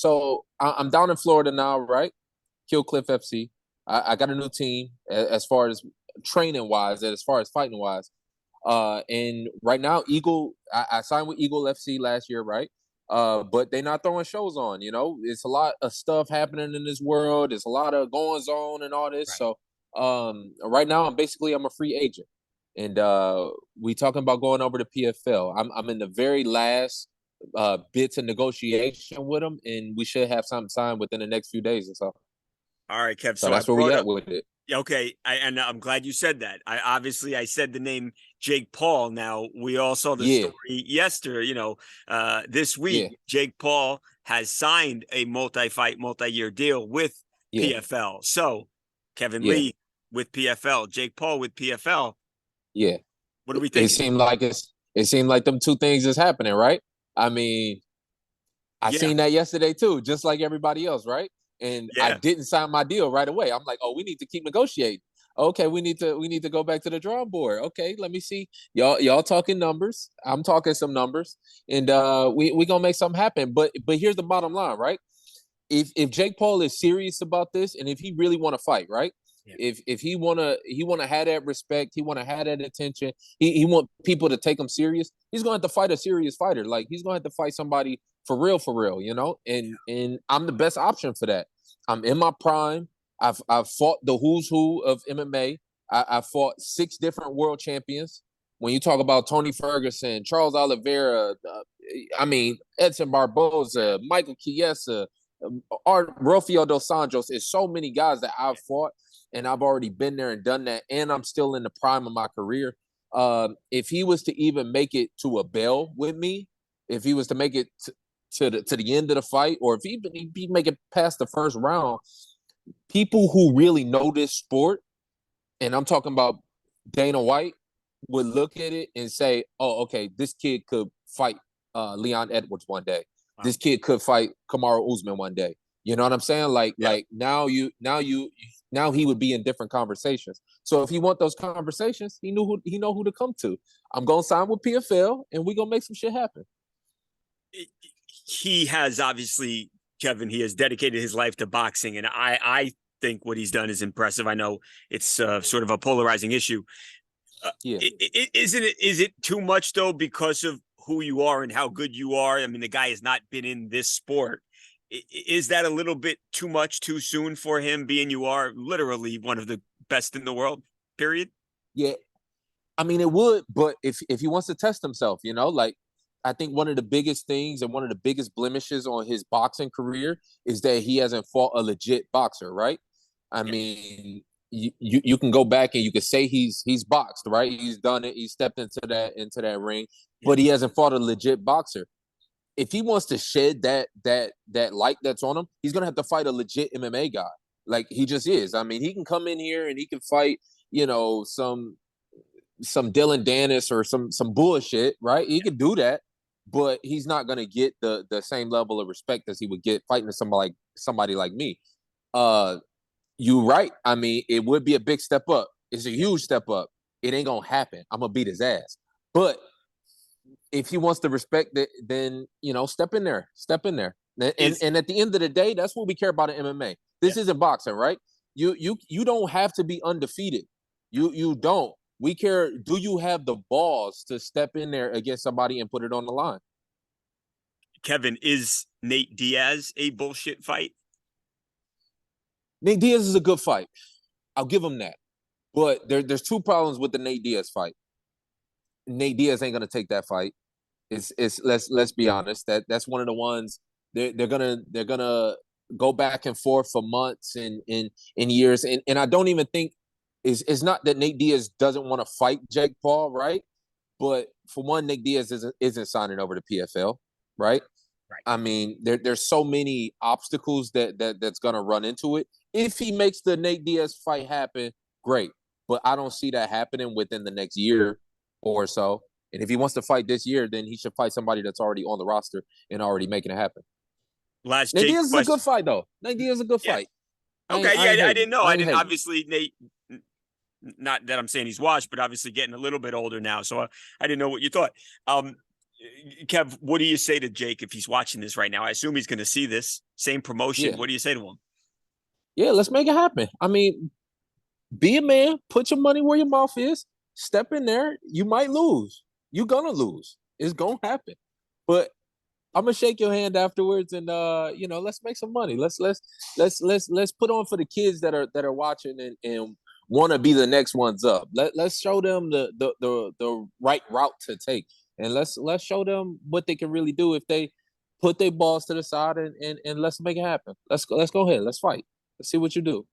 So I'm down in Florida now, right? Kill Cliff FC. I got a new team as far as training wise, and as far as fighting wise. And right now, Eagle, I signed with Eagle FC last year, right? But they're not throwing shows on. It's a lot of stuff happening in this world. There's a lot of goings on and all this. Right. So right now, I'm a free agent, and we talking about going over to PFL. I'm in the very last bits of negotiation with them, and we should have something signed within the next few days or so. All right, Kev. So So I that's where we brought at up. with it. Okay, and I'm glad you said that. I said the name Jake Paul. Now we all saw the Yeah, story yesterday. This yeah, week Jake Paul has signed a multi-year deal with yeah, PFL. So Kevin yeah, Lee with PFL, Jake Paul with PFL. yeah. What are we It thinking? seemed like it seemed like them two things is happening, right? I mean, I Yeah, seen that yesterday too, just like everybody else, right? And I yeah. didn't sign my deal right away. I'm like, oh, we need to keep negotiating. Okay, we need to go back to the drawing board. Okay, let me see. Y'all talking numbers. I'm talking some numbers, and we gonna make something happen. But here's the bottom line, right? If Jake Paul is serious about this, and if he really want to fight, right? Yeah. If he wanna have that respect, he wanna have that attention. He want people to take him serious. He's gonna have to fight a serious fighter. Like he's gonna have to fight somebody for real, you know. And I'm the best option for that. I'm in my prime. I've fought the who's who of MMA. I fought 6 different world champions. When you talk about Tony Ferguson, Charles Oliveira, I mean Edson Barboza, Michael Chiesa, Art Rafael dos Anjos, is so many guys that I've fought, and I've already been there and done that, and I'm still in the prime of my career. If he was to even make it to a bell with me, if he was to make it to the end of the fight, or if he make it past the first round, people who really know this sport, and I'm talking about Dana White, would look at it and say, "Oh, okay, this kid could fight Leon Edwards one day. Wow. This kid could fight Kamaru Usman one day." You know what I'm saying? Like, Yeah. now he would be in different conversations. So if he want those conversations, he know who to come to. I'm gonna sign with PFL, and we gonna make some shit happen. He has obviously, Kevin, he has dedicated his life to boxing, and I think what he's done is impressive. I know it's sort of a polarizing issue. Yeah. Is it too much though because of who you are and how good you are? I mean, the guy has not been in this sport. Is that a little bit too much too soon for him, being you are literally one of the best in the world, period? Yeah, I mean, it would, but if he wants to test himself, like I think one of the biggest things and one of the biggest blemishes on his boxing career is that he hasn't fought a legit boxer, right? I Yeah. mean, you can go back and you can say he's boxed, right? He's done it. He stepped into that ring, Yeah. but he hasn't fought a legit boxer. If he wants to shed that light that's on him, he's gonna have to fight a legit MMA guy. Like he just is. I mean, he can come in here and he can fight, some Dylan Dennis or some bullshit, right? He could do that, but he's not gonna get the same level of respect as he would get fighting somebody like me. Uh, you right. I mean, it would be a big step up. It's a huge step up. It ain't gonna happen. I'm gonna beat his ass. But if he wants to respect it, then step in there, step in there. Is And at the end of the day, that's what we care about in MMA. Yeah. This isn't boxing, right? You don't have to be undefeated. You don't. We care. Do you have the balls to step in there against somebody and put it on the line? Kevin, is Nate Diaz a bullshit fight? Nate Diaz is a good fight. I'll give him that. But there's 2 problems with the Nate Diaz fight. Nate Diaz ain't gonna take that fight. It's let's be honest. That's one of the ones they're gonna go back and forth for months and years. And I don't even think it's not that Nate Diaz doesn't want to fight Jake Paul, right? But for one, Nate Diaz isn't signing over to PFL, right? Right. I mean, there's so many obstacles that's gonna run into it. If he makes the Nate Diaz fight happen, great. But I don't see that happening within the next year or so. And if he wants to fight this year, then he should fight somebody that's already on the roster and already making it happen. Last Nate Jake Diaz is a question. good fight, though. Nate Diaz is a good Yeah. fight. Okay. I ain't Yeah. I hating. didn't know. I I ain't didn't. hating. Obviously, Nate. Not that I'm saying he's washed, but obviously getting a little bit older now. So I didn't know what you thought. Um, Kev, what do you say to Jake if he's watching this right now? I assume he's going to see this same promotion. Yeah, What do you say to him? yeah. Let's make it happen. I mean, be a man. Put your money where your mouth is. Step in there. You might lose. You're gonna lose. It's gonna happen. But I'm gonna shake your hand afterwards, and let's make some money. Let's put on for the kids that are watching and want to be the next ones up. Let's show them the right route to take, and let's show them what they can really do if they put their balls to the side and let's make it happen. Let's go ahead. Let's fight. Let's see what you do.